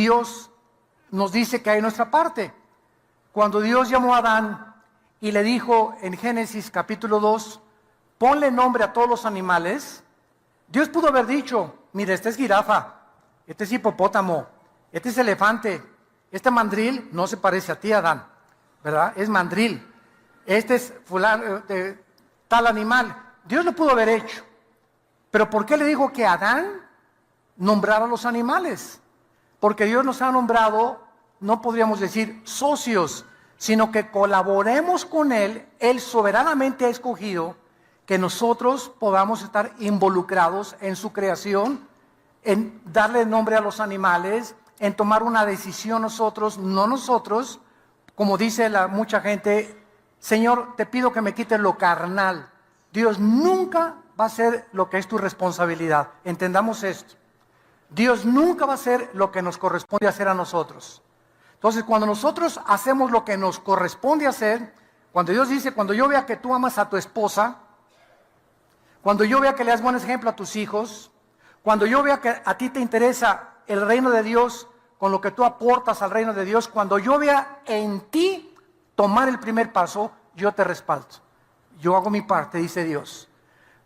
Dios nos dice que hay nuestra parte. Cuando Dios llamó a Adán y le dijo en Génesis capítulo 2, ponle nombre a todos los animales, Dios pudo haber dicho, mira, este es jirafa, este es hipopótamo, este es elefante, este mandril no se parece a ti, Adán, ¿verdad? Es mandril, este es fulano, tal animal. Dios lo pudo haber hecho, pero ¿por qué le dijo que Adán nombrara a los animales? Porque Dios nos ha nombrado, no podríamos decir socios, sino que colaboremos con Él. Él soberanamente ha escogido que nosotros podamos estar involucrados en su creación, en darle nombre a los animales, en tomar una decisión nosotros, no nosotros, como dice mucha gente, Señor, te pido que me quites lo carnal. Dios nunca va a hacer lo que es tu responsabilidad. Entendamos esto. Dios nunca va a hacer lo que nos corresponde hacer a nosotros. Entonces, cuando nosotros hacemos lo que nos corresponde hacer, cuando Dios dice, cuando yo vea que tú amas a tu esposa, cuando yo vea que le das buen ejemplo a tus hijos, cuando yo vea que a ti te interesa el reino de Dios con lo que tú aportas al reino de Dios, cuando yo vea en ti tomar el primer paso, yo te respaldo. Yo hago mi parte, dice Dios.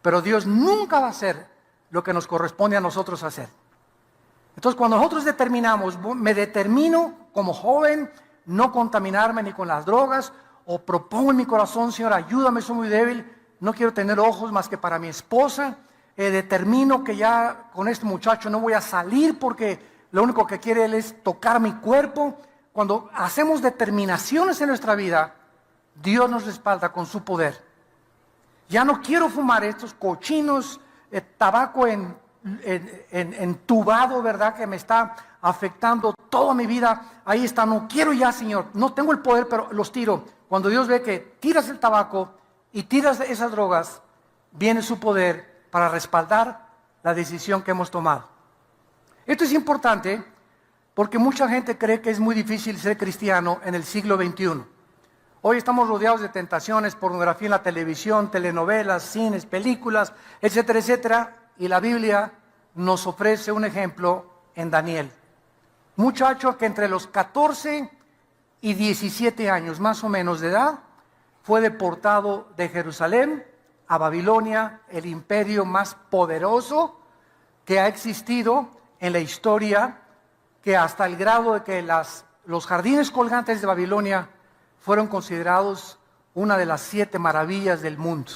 Pero Dios nunca va a hacer lo que nos corresponde a nosotros hacer. Entonces, cuando nosotros determinamos, me determino como joven no contaminarme ni con las drogas, o propongo en mi corazón, Señor, ayúdame, soy muy débil, no quiero tener ojos más que para mi esposa, determino que ya con este muchacho no voy a salir porque lo único que quiere él es tocar mi cuerpo. Cuando hacemos determinaciones en nuestra vida, Dios nos respalda con su poder. Ya no quiero fumar estos cochinos, tabaco entubado, ¿verdad? Que me está afectando toda mi vida. Ahí está, no quiero ya, Señor. No tengo el poder, pero los tiro. Cuando Dios ve que tiras el tabaco y tiras esas drogas, viene su poder para respaldar la decisión que hemos tomado. Esto es importante porque mucha gente cree que es muy difícil ser cristiano en el siglo XXI. Hoy estamos rodeados de tentaciones, pornografía en la televisión, telenovelas, cines, películas, etcétera, etcétera. Y la Biblia nos ofrece un ejemplo en Daniel. Muchacho que entre los 14 y 17 años más o menos de edad, fue deportado de Jerusalén a Babilonia, el imperio más poderoso que ha existido en la historia, que hasta el grado de que los jardines colgantes de Babilonia fueron considerados una de las 7 maravillas del mundo.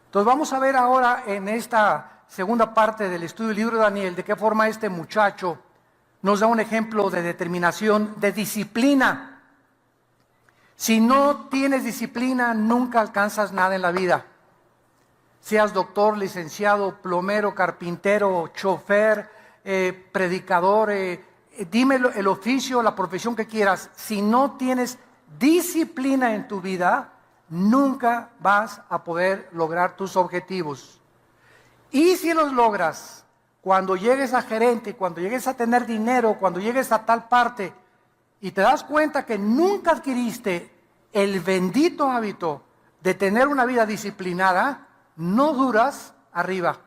Entonces vamos a ver ahora en esta segunda parte del estudio del libro de Daniel, de qué forma este muchacho nos da un ejemplo de determinación, de disciplina. Si no tienes disciplina, nunca alcanzas nada en la vida. Seas doctor, licenciado, plomero, carpintero, chofer, predicador, dime el oficio, la profesión que quieras. Si no tienes disciplina en tu vida, nunca vas a poder lograr tus objetivos. Y si los logras, cuando llegues a gerente, cuando llegues a tener dinero, cuando llegues a tal parte, y te das cuenta que nunca adquiriste el bendito hábito de tener una vida disciplinada, no duras arriba.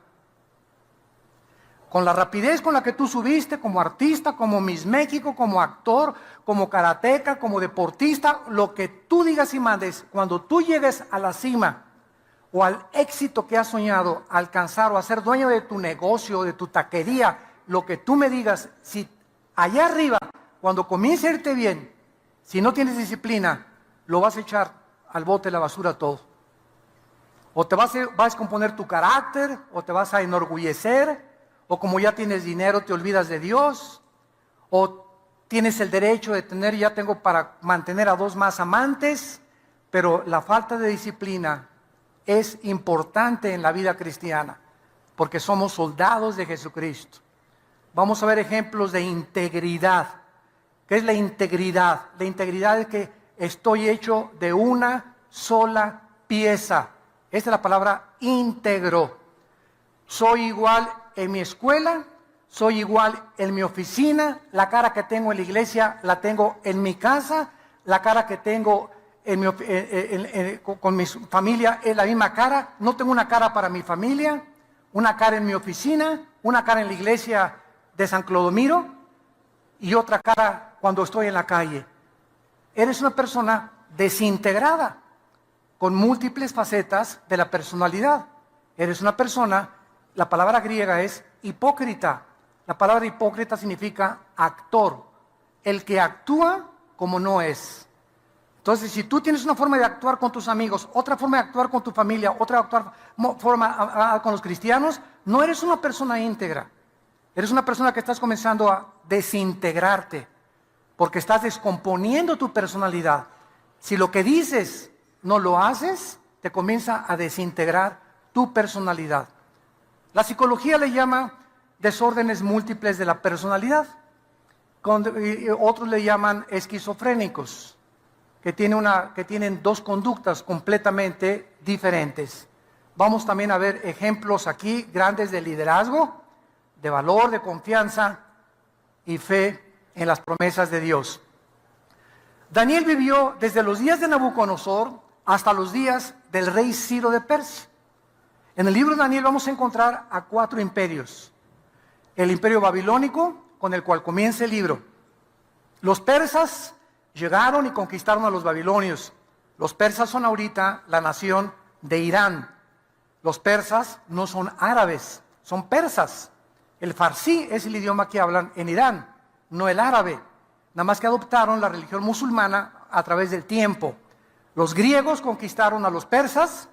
Con la rapidez con la que tú subiste como artista, como Miss México, como actor, como karateca, como deportista, lo que tú digas y mandes, cuando tú llegues a la cima o al éxito que has soñado, alcanzar o a ser dueño de tu negocio, de tu taquería, lo que tú me digas, si allá arriba, cuando comience a irte bien, si no tienes disciplina, lo vas a echar al bote de la basura todo. O te vas a descomponer tu carácter, o te vas a enorgullecer, o como ya tienes dinero te olvidas de Dios, o tienes el derecho de tener, ya tengo para mantener a 2 más amantes, pero la falta de disciplina es importante en la vida cristiana, porque somos soldados de Jesucristo. Vamos a ver ejemplos de integridad. ¿Qué es la integridad? La integridad es que estoy hecho de una sola pieza. Esta es la palabra íntegro. Soy igual en mi escuela, soy igual en mi oficina, la cara que tengo en la iglesia la tengo en mi casa, la cara que tengo con mi familia es la misma cara, no tengo una cara para mi familia, una cara en mi oficina, una cara en la iglesia de San Clodomiro. y otra cara cuando estoy en la calle. Eres una persona desintegrada, con múltiples facetas de la personalidad. Eres una persona, la palabra griega es hipócrita. La palabra hipócrita significa actor, el que actúa como no es. Entonces, si tú tienes una forma de actuar con tus amigos, otra forma de actuar con tu familia, forma con los cristianos, no eres una persona íntegra. Eres una persona que estás comenzando a desintegrarte, porque estás descomponiendo tu personalidad. Si lo que dices no lo haces, te comienza a desintegrar tu personalidad. La psicología le llama desórdenes múltiples de la personalidad. Otros le llaman esquizofrénicos, que tienen dos conductas completamente diferentes. Vamos también a ver ejemplos aquí grandes de liderazgo, de valor, de confianza y fe en las promesas de Dios. Daniel vivió desde los días de Nabucodonosor hasta los días del rey Ciro de Persia. En el libro de Daniel vamos a encontrar a 4 imperios. El imperio babilónico, con el cual comienza el libro. Los persas llegaron y conquistaron a los babilonios. Los persas son ahorita la nación de Irán. Los persas no son árabes, son persas. El farsí es el idioma que hablan en Irán, no el árabe. Nada más que adoptaron la religión musulmana a través del tiempo. Los griegos conquistaron a los persas.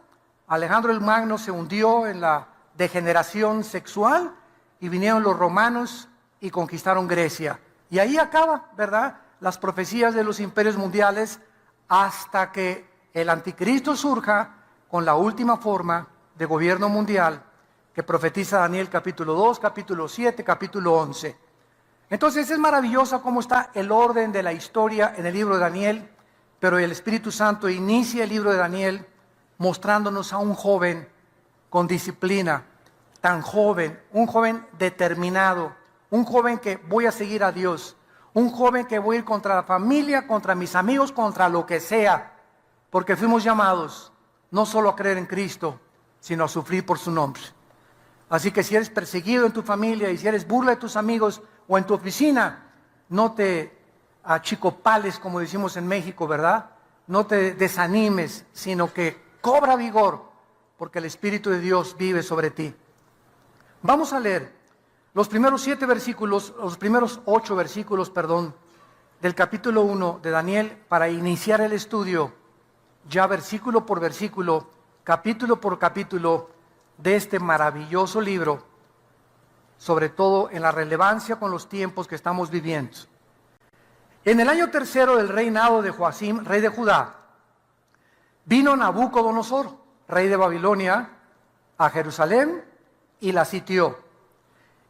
Alejandro el Magno se hundió en la degeneración sexual y vinieron los romanos y conquistaron Grecia. Y ahí acaba, ¿verdad?, las profecías de los imperios mundiales hasta que el anticristo surja con la última forma de gobierno mundial que profetiza Daniel capítulo 2, capítulo 7, capítulo 11. Entonces es maravilloso cómo está el orden de la historia en el libro de Daniel, pero el Espíritu Santo inicia el libro de Daniel mostrándonos a un joven con disciplina, tan joven, un joven determinado, un joven que voy a seguir a Dios, un joven que voy a ir contra la familia, contra mis amigos, contra lo que sea, porque fuimos llamados no solo a creer en Cristo, sino a sufrir por su nombre. Así que si eres perseguido en tu familia y si eres burla de tus amigos o en tu oficina, no te achicopales, como decimos en México, ¿verdad? No te desanimes, sino que cobra vigor, porque el Espíritu de Dios vive sobre ti. Vamos a leer los primeros 8 versículos, del capítulo 1 de Daniel para iniciar el estudio, ya versículo por versículo, capítulo por capítulo, de este maravilloso libro, sobre todo en la relevancia con los tiempos que estamos viviendo. En el año 3 del reinado de Joacim, rey de Judá, vino Nabucodonosor, rey de Babilonia, a Jerusalén y la sitió.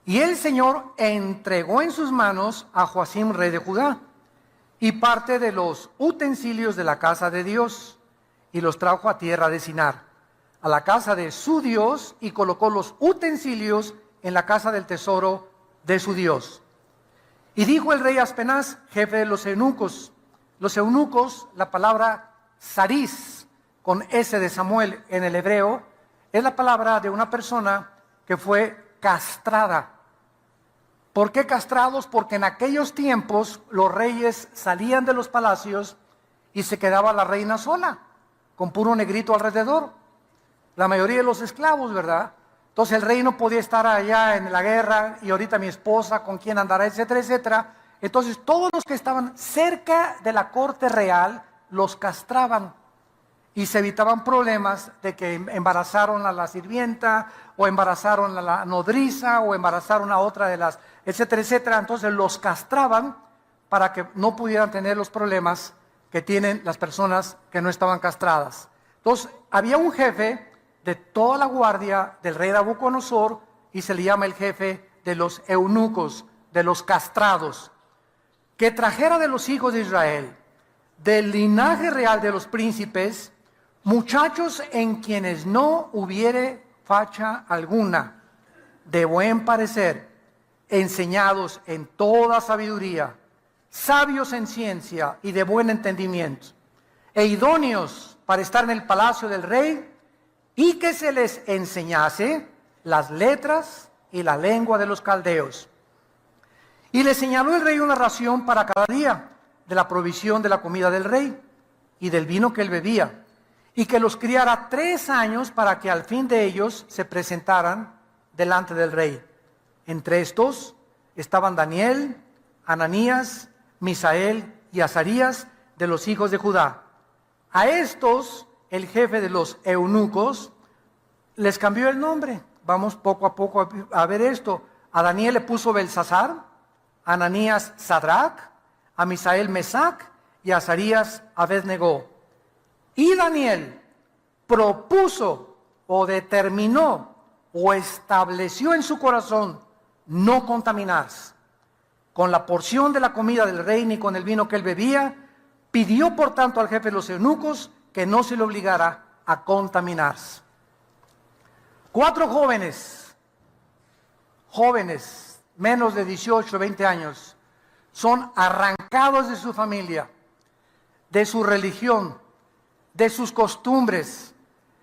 Y el Señor entregó en sus manos a Joacim, rey de Judá, y parte de los utensilios de la casa de Dios, y los trajo a tierra de Sinar, a la casa de su Dios, y colocó los utensilios en la casa del tesoro de su Dios. Y dijo el rey Aspenaz, jefe de los eunucos, la palabra Sarís, con S de Samuel en el hebreo, es la palabra de una persona que fue castrada. ¿Por qué castrados? Porque en aquellos tiempos los reyes salían de los palacios y se quedaba la reina sola, con puro negrito alrededor. La mayoría de los esclavos, ¿verdad? Entonces el rey no podía estar allá en la guerra y ahorita mi esposa, con quién andará, etcétera, etcétera. Entonces todos los que estaban cerca de la corte real los castraban y se evitaban problemas de que embarazaron a la sirvienta o embarazaron a la nodriza o embarazaron a otra de las, etcétera, etcétera. Entonces los castraban para que no pudieran tener los problemas que tienen las personas que no estaban castradas. Entonces había un jefe de toda la guardia del rey Nabucodonosor y se le llama el jefe de los eunucos, de los castrados, que trajera de los hijos de Israel, del linaje real de los príncipes, muchachos en quienes no hubiere facha alguna, de buen parecer, enseñados en toda sabiduría, sabios en ciencia y de buen entendimiento, e idóneos para estar en el palacio del rey, y que se les enseñase las letras y la lengua de los caldeos. Y le señaló el rey una ración para cada día de la provisión de la comida del rey y del vino que él bebía, y que los criara 3 años para que al fin de ellos se presentaran delante del rey. Entre estos estaban Daniel, Ananías, Misael y Azarías de los hijos de Judá. A estos, el jefe de los eunucos les cambió el nombre. Vamos poco a poco a ver esto. A Daniel le puso Belsasar, a Ananías Sadrach, a Misael Mesac y a Azarías Abednego. Y Daniel propuso o determinó o estableció en su corazón no contaminarse con la porción de la comida del rey ni con el vino que él bebía. Pidió por tanto al jefe de los eunucos que no se le obligara a contaminarse. 4 jóvenes, menos de 18, 20 años, son arrancados de su familia, de su religión, de sus costumbres,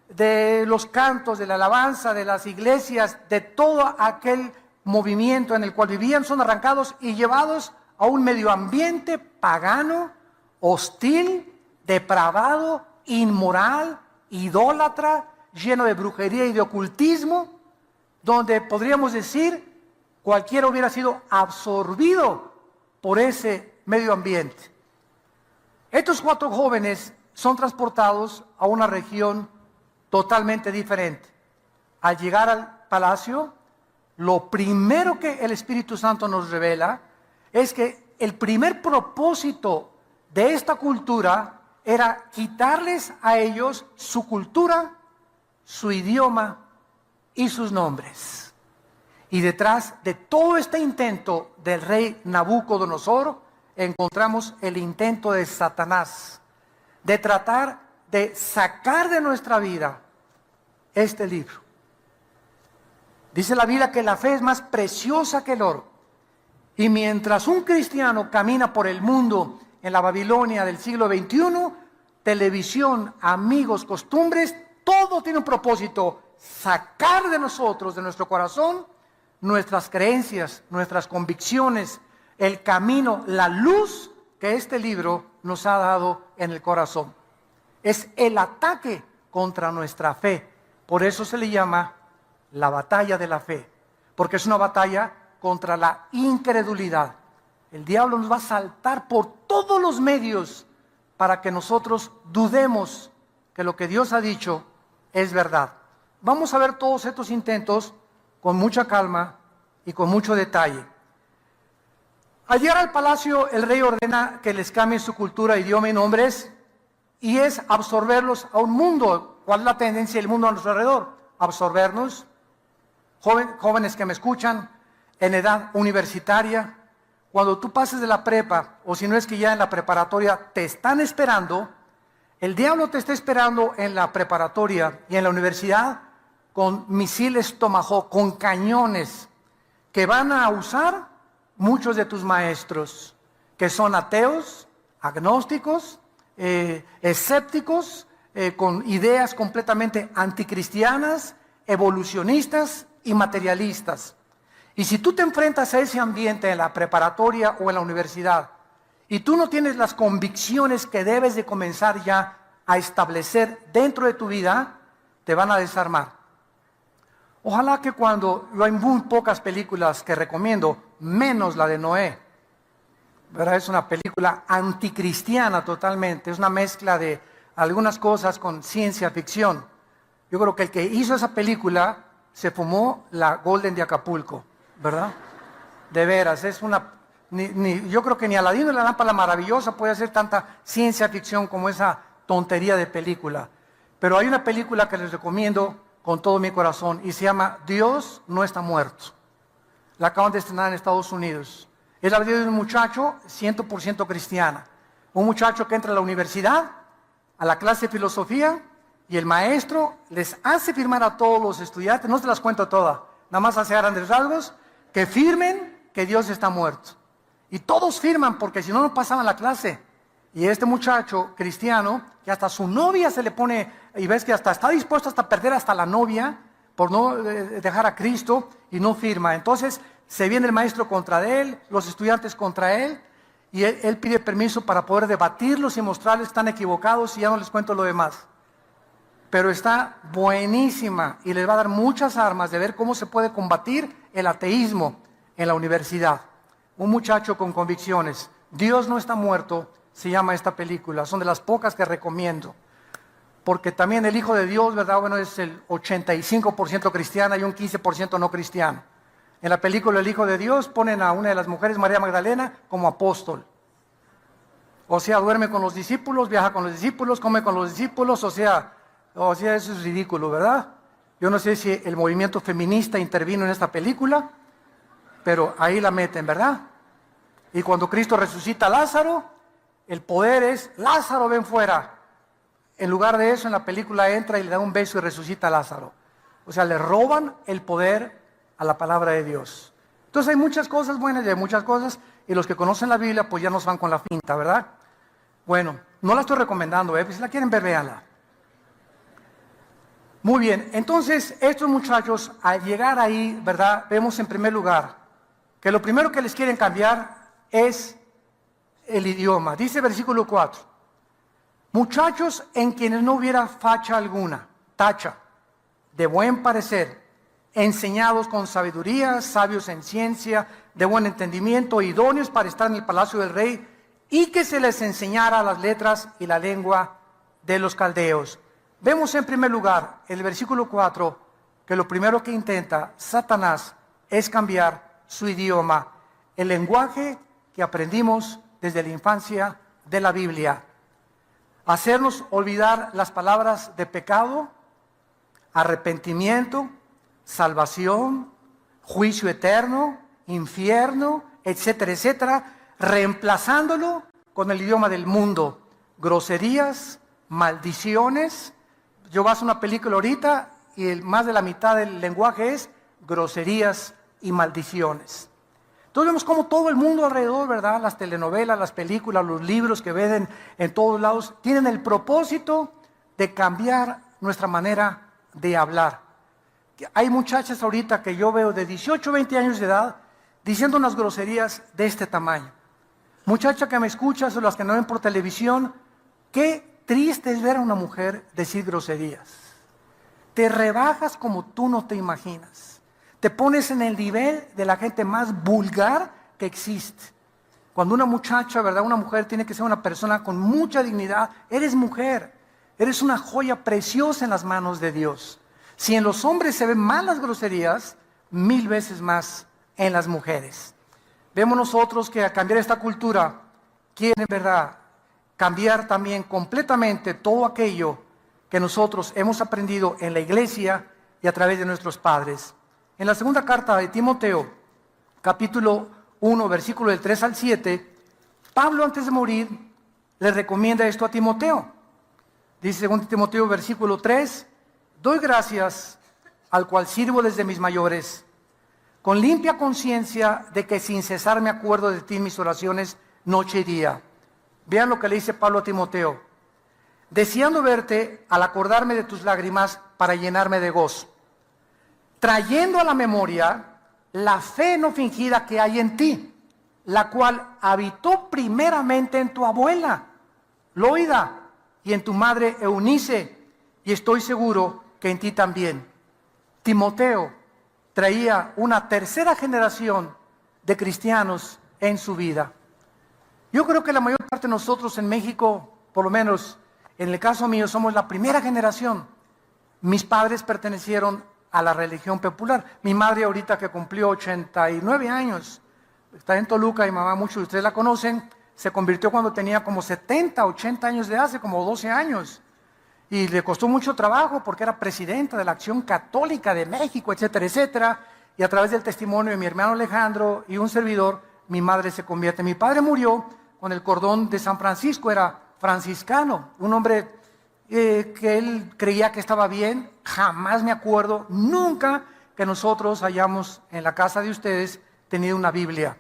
de los cantos, de la alabanza, de las iglesias, de todo aquel movimiento en el cual vivían. Son arrancados y llevados a un medio ambiente pagano, hostil, depravado, inmoral, idólatra, lleno de brujería y de ocultismo, donde podríamos decir cualquiera hubiera sido absorbido por ese medio ambiente. Estos 4 jóvenes son transportados a una región totalmente diferente. Al llegar al palacio, lo primero que el Espíritu Santo nos revela es que el primer propósito de esta cultura era quitarles a ellos su cultura, su idioma y sus nombres. Y detrás de todo este intento del rey Nabucodonosor encontramos el intento de Satanás de tratar de sacar de nuestra vida este libro. Dice la Biblia que la fe es más preciosa que el oro. Y mientras un cristiano camina por el mundo en la Babilonia del siglo XXI, televisión, amigos, costumbres, todo tiene un propósito: sacar de nosotros, de nuestro corazón, nuestras creencias, nuestras convicciones, el camino, la luz que este libro nos ha dado en el corazón. Es el ataque contra nuestra fe. Por eso se le llama la batalla de la fe, porque es una batalla contra la incredulidad. El diablo nos va a saltar por todos los medios para que nosotros dudemos que lo que Dios ha dicho es verdad. Vamos a ver todos estos intentos con mucha calma y con mucho detalle. Al llegar al palacio, el rey ordena que les cambien su cultura, idioma y nombres, y es absorberlos a un mundo. ¿Cuál es la tendencia del mundo a nuestro alrededor? Absorbernos. Jóvenes que me escuchan, en edad universitaria, cuando tú pases de la prepa, o si no es que ya en la preparatoria te están esperando, el diablo te está esperando en la preparatoria y en la universidad con misiles Tomahawk, con cañones que van a usar muchos de tus maestros, que son ateos, agnósticos, escépticos, con ideas completamente anticristianas, evolucionistas y materialistas. Y si tú te enfrentas a ese ambiente en la preparatoria o en la universidad, y tú no tienes las convicciones que debes de comenzar ya a establecer dentro de tu vida, te van a desarmar. Ojalá que cuando, hay muy pocas películas que recomiendo, menos la de Noé, ¿verdad? Es una película anticristiana totalmente, es una mezcla de algunas cosas con ciencia ficción. Yo creo que el que hizo esa película se fumó la Golden de Acapulco, ¿verdad? De veras, es una... yo creo que ni Aladino y la lámpara maravillosa puede hacer tanta ciencia ficción como esa tontería de película. Pero hay una película que les recomiendo con todo mi corazón y se llama Dios no está muerto. La acaban de estrenar en Estados Unidos. Es la vida de un muchacho 100% cristiana. Un muchacho que entra a la universidad, a la clase de filosofía, y el maestro les hace firmar a todos los estudiantes, no se las cuento todas, nada más hace grandes rasgos, que firmen que Dios está muerto. Y todos firman porque si no, no pasaban la clase. Y este muchacho cristiano, que hasta su novia se le pone, y ves que hasta está dispuesto hasta perder hasta la novia, por no dejar a Cristo, y no firma. Entonces se viene el maestro contra él, los estudiantes contra él, y él pide permiso para poder debatirlos y mostrarles que están equivocados, y ya no les cuento lo demás. Pero está buenísima y les va a dar muchas armas de ver cómo se puede combatir el ateísmo en la universidad. Un muchacho con convicciones. Dios no está muerto, se llama esta película. Son de las pocas que recomiendo. Porque también el Hijo de Dios, ¿verdad? Bueno, es el 85% cristiana y un 15% no cristiano. En la película El Hijo de Dios ponen a una de las mujeres, María Magdalena, como apóstol. O sea, duerme con los discípulos, viaja con los discípulos, come con los discípulos, o sea, eso es ridículo, ¿verdad? Yo no sé si el movimiento feminista intervino en esta película, pero ahí la meten, ¿verdad? Y cuando Cristo resucita a Lázaro, el poder es, Lázaro, ven fuera. En lugar de eso, en la película entra y le da un beso y resucita a Lázaro. O sea, le roban el poder a la palabra de Dios. Entonces hay muchas cosas buenas y hay muchas cosas, y los que conocen la Biblia, pues ya nos van con la finta, ¿verdad? Bueno, no la estoy recomendando, si la quieren ver, véanla. Muy bien, entonces estos muchachos al llegar ahí, ¿verdad? Vemos en primer lugar que lo primero que les quieren cambiar es el idioma. Dice versículo 4, muchachos en quienes no hubiera facha alguna, tacha, de buen parecer, enseñados con sabiduría, sabios en ciencia, de buen entendimiento, idóneos para estar en el palacio del rey, y que se les enseñara las letras y la lengua de los caldeos. Vemos en primer lugar, en el versículo 4, que lo primero que intenta Satanás es cambiar su idioma, el lenguaje que aprendimos desde la infancia de la Biblia. Hacernos olvidar las palabras de pecado, arrepentimiento, salvación, juicio eterno, infierno, etcétera, etcétera, reemplazándolo con el idioma del mundo, groserías, maldiciones. Yo vas a una película ahorita y más de la mitad del lenguaje es groserías y maldiciones. Entonces vemos como todo el mundo alrededor, ¿verdad? Las telenovelas, las películas, los libros que ven en todos lados, tienen el propósito de cambiar nuestra manera de hablar. Hay muchachas ahorita que yo veo de 18, 20 años de edad diciendo unas groserías de este tamaño. Muchacha que me escuchas o las que no ven por televisión, qué triste es ver a una mujer decir groserías. Te rebajas como tú no te imaginas. Te pones en el nivel de la gente más vulgar que existe. Cuando una muchacha, ¿verdad? Una mujer tiene que ser una persona con mucha dignidad. Eres mujer. Eres una joya preciosa en las manos de Dios. Si en los hombres se ven más las groserías, 1000 veces más en las mujeres. Vemos nosotros que al cambiar esta cultura, quieren, ¿verdad?, cambiar también completamente todo aquello que nosotros hemos aprendido en la iglesia y a través de nuestros padres. En la segunda carta de Timoteo, capítulo 1, versículo del 3 al 7, Pablo antes de morir le recomienda esto a Timoteo. Dice 2 Timoteo, versículo 3, doy gracias al cual sirvo desde mis mayores, con limpia conciencia de que sin cesar me acuerdo de ti en mis oraciones noche y día. Vean lo que le dice Pablo a Timoteo. Deseando verte al acordarme de tus lágrimas para llenarme de gozo, trayendo a la memoria la fe no fingida que hay en ti, la cual habitó primeramente en tu abuela, Loida, y en tu madre Eunice, y estoy seguro que en ti también. Timoteo traía una tercera generación de cristianos en su vida. Yo creo que la mayor parte de nosotros en México, por lo menos en el caso mío, somos la primera generación. Mis padres pertenecieron a la religión popular. Mi madre ahorita que cumplió 89 años, está en Toluca y mamá, muchos de ustedes la conocen, se convirtió cuando tenía como 70, 80 años de edad, hace como 12 años. Y le costó mucho trabajo porque era presidenta de la Acción Católica de México, etcétera, etcétera. Y a través del testimonio de mi hermano Alejandro y un servidor, mi madre se convierte. Mi padre murió con el cordón de San Francisco, era franciscano, un hombre que él creía que estaba bien. Jamás me acuerdo, nunca que nosotros hayamos en la casa de ustedes tenido una Biblia.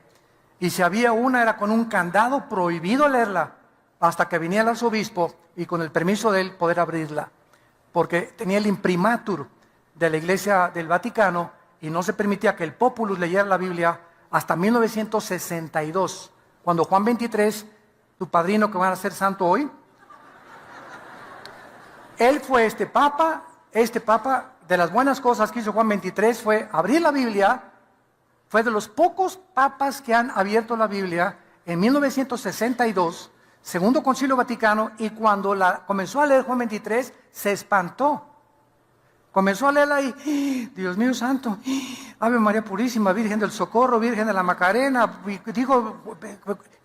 Y si había una, era con un candado, prohibido leerla, hasta que venía el arzobispo y con el permiso de él poder abrirla. Porque tenía el imprimatur de la Iglesia del Vaticano y no se permitía que el populus leyera la Biblia hasta 1962, cuando Juan 23, tu padrino que van a ser santo hoy, él fue este papa, de las buenas cosas que hizo Juan 23 fue abrir la Biblia, fue de los pocos papas que han abierto la Biblia en 1962, Segundo Concilio Vaticano, y cuando comenzó a leer Juan 23, se espantó. Comenzó a leerla y, Dios mío santo, Ave María Purísima, Virgen del Socorro, Virgen de la Macarena.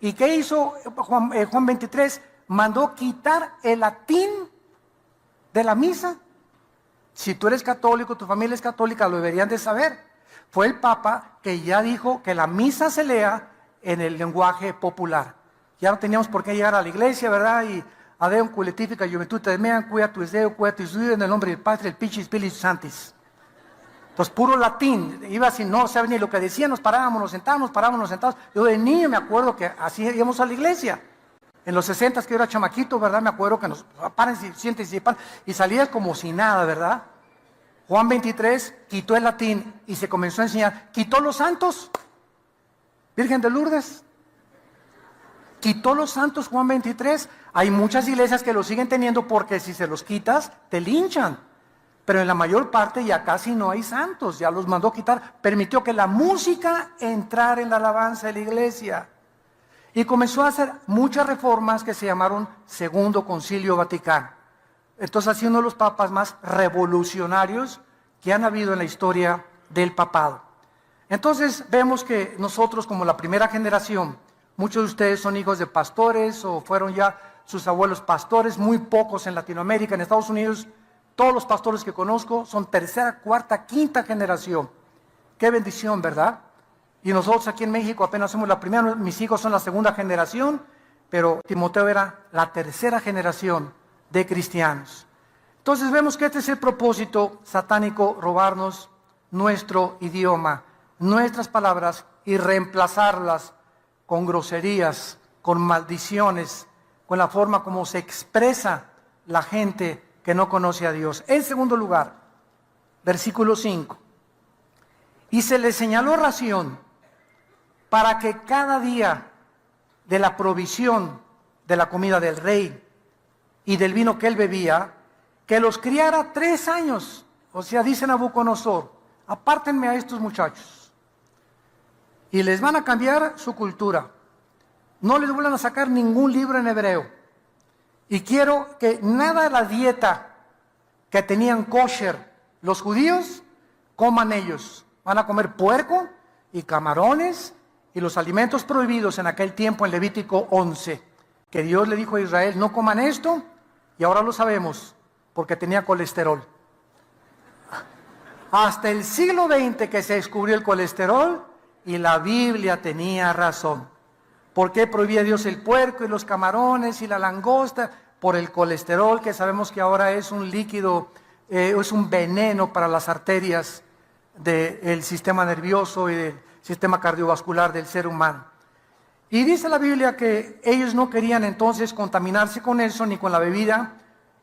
¿Y qué hizo Juan 23? Mandó quitar el latín de la misa. Si tú eres católico, tu familia es católica, lo deberían de saber. Fue el Papa que ya dijo que la misa se lea en el lenguaje popular. Ya no teníamos por qué llegar a la iglesia, ¿verdad? Y Adeum culetifica juventud te mean, cuia tu Deo, cuia tu en el nombre del Padre, el Pichis, Pilis, Santis. Entonces, puro latín. Iba así, no sabía ni lo que decía, nos parábamos, nos sentábamos, parábamos, nos sentábamos. Yo de niño me acuerdo que así íbamos a la iglesia. En los 60 que yo era chamaquito, ¿verdad? Me acuerdo que nos paren, siéntense y salías como si nada, ¿verdad? Juan 23 quitó el latín y se comenzó a enseñar. Quitó los santos. Virgen de Lourdes. Quitó los santos Juan 23. Hay muchas iglesias que lo siguen teniendo porque si se los quitas, te linchan. Pero en la mayor parte ya casi no hay santos. Ya los mandó quitar. Permitió que la música entrara en la alabanza de la iglesia. Y comenzó a hacer muchas reformas que se llamaron Segundo Concilio Vaticano. Entonces ha sido uno de los papas más revolucionarios que han habido en la historia del papado. Entonces vemos que nosotros como la primera generación, muchos de ustedes son hijos de pastores o fueron ya sus abuelos pastores, muy pocos en Latinoamérica, en Estados Unidos, todos los pastores que conozco son tercera, cuarta, quinta generación. Qué bendición, ¿verdad? Y nosotros aquí en México apenas somos la primera, mis hijos son la segunda generación, pero Timoteo era la tercera generación de cristianos. Entonces vemos que este es el propósito satánico, robarnos nuestro idioma, nuestras palabras y reemplazarlas con groserías, con maldiciones, con la forma como se expresa la gente que no conoce a Dios. En segundo lugar, versículo 5. Y se le señaló ración para que cada día de la provisión de la comida del rey y del vino que él bebía, que los criara 3 años. O sea, dice Nabucodonosor, apártenme a estos muchachos. Y les van a cambiar su cultura. No les vuelvan a sacar ningún libro en hebreo. Y quiero que nada de la dieta que tenían kosher los judíos, coman ellos. Van a comer puerco y camarones y los alimentos prohibidos en aquel tiempo en Levítico 11. Que Dios le dijo a Israel, no coman esto, y ahora lo sabemos, porque tenía colesterol. Hasta el siglo XX que se descubrió el colesterol, y la Biblia tenía razón. ¿Por qué prohibía Dios el puerco y los camarones y la langosta? Por el colesterol, que sabemos que ahora es un líquido, es un veneno para las arterias del sistema nervioso y del sistema cardiovascular del ser humano. Y dice la Biblia que ellos no querían entonces contaminarse con eso ni con la bebida,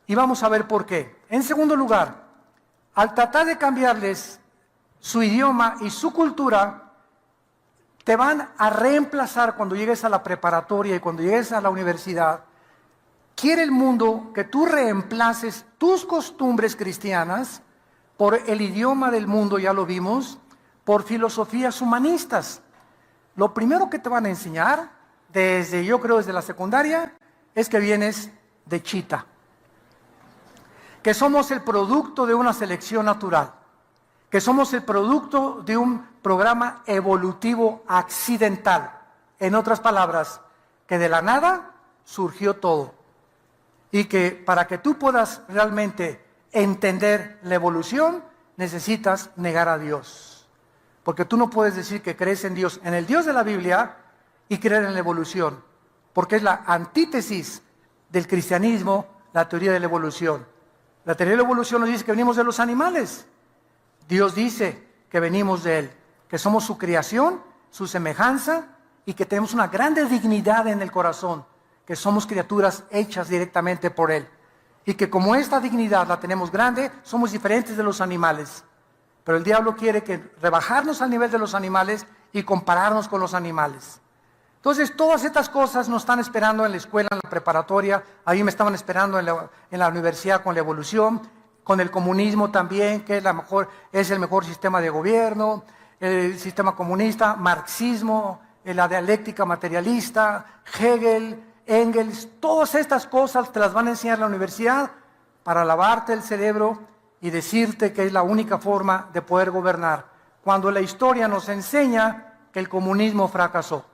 y vamos a ver por qué. En segundo lugar, al tratar de cambiarles su idioma y su cultura, te van a reemplazar cuando llegues a la preparatoria y cuando llegues a la universidad. Quiere el mundo que tú reemplaces tus costumbres cristianas por el idioma del mundo, ya lo vimos, por filosofías humanistas. Lo primero que te van a enseñar, yo creo desde la secundaria, es que vienes de chita. Que somos el producto de una selección natural. Que somos el producto de un programa evolutivo accidental. En otras palabras, que de la nada surgió todo. Y que para que tú puedas realmente entender la evolución, necesitas negar a Dios. Porque tú no puedes decir que crees en Dios, en el Dios de la Biblia, y creer en la evolución. Porque es la antítesis del cristianismo, la teoría de la evolución. La teoría de la evolución nos dice que venimos de los animales. Dios dice que venimos de Él, que somos su creación, su semejanza, y que tenemos una grande dignidad en el corazón, que somos criaturas hechas directamente por Él. Y que como esta dignidad la tenemos grande, somos diferentes de los animales. Pero el diablo quiere que rebajarnos al nivel de los animales y compararnos con los animales. Entonces, todas estas cosas nos están esperando en la escuela, en la preparatoria. Ahí me estaban esperando en la universidad con la evolución, con el comunismo también, que es el mejor sistema de gobierno, el sistema comunista, marxismo, la dialéctica materialista, Hegel, Engels. Todas estas cosas te las van a enseñar en la universidad para lavarte el cerebro y decirte que es la única forma de poder gobernar. Cuando la historia nos enseña que el comunismo fracasó.